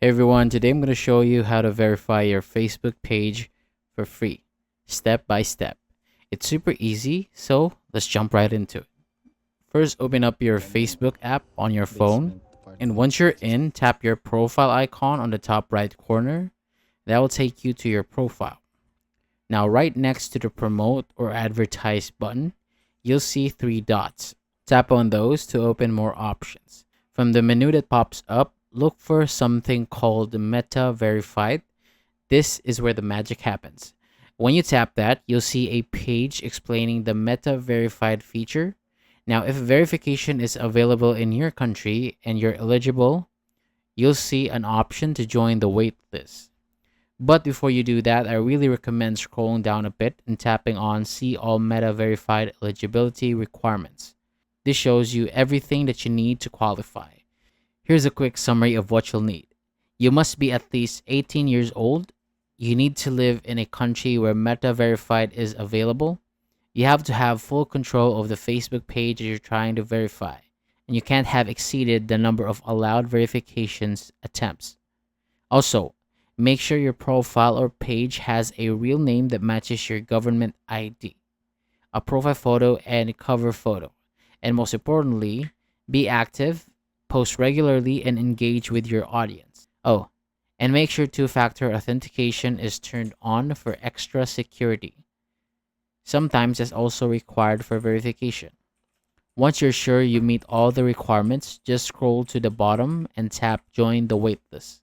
Hey everyone, today I'm going to show you how to verify your Facebook page for free, step by step. It's super easy, so let's jump right into it. First, open up your Facebook app on your phone, and once you're in, tap your profile icon on the top right corner. That will take you to your profile. Now, right next to the promote or advertise button, you'll see three dots. Tap on those to open more options. From the menu that pops up, look for something called Meta Verified. This is where the magic happens. When you tap that, you'll see a page explaining the Meta Verified feature. Now, if verification is available in your country and you're eligible, you'll see an option to join the wait list. But before you do that, I really recommend scrolling down a bit and tapping on See All Meta Verified Eligibility Requirements. This shows you everything that you need to qualify. Here's a quick summary of what you'll need. You must be at least 18 years old. You need to live in a country where Meta Verified is available. You have to have full control of the Facebook page that you're trying to verify. And you can't have exceeded the number of allowed verifications attempts. Also, make sure your profile or page has a real name that matches your government ID, a profile photo, and cover photo. And most importantly, be active, post regularly, and engage with your audience. Oh, and make sure two-factor authentication is turned on for extra security. Sometimes it's also required for verification. Once you're sure you meet all the requirements, just scroll to the bottom and tap Join the Waitlist.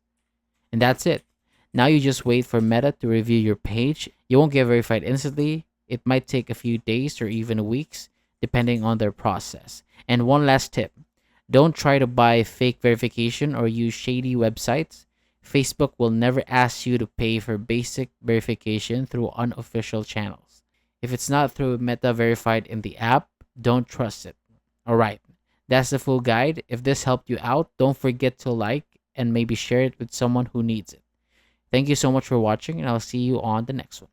And that's it. Now you just wait for Meta to review your page. You won't get verified instantly. It might take a few days or even weeks, depending on their process. And one last tip. Don't try to buy fake verification or use shady websites. Facebook will never ask you to pay for basic verification through unofficial channels. If it's not through Meta Verified in the app, don't trust it. Alright, that's the full guide. If this helped you out, don't forget to like and maybe share it with someone who needs it. Thank you so much for watching, and I'll see you on the next one.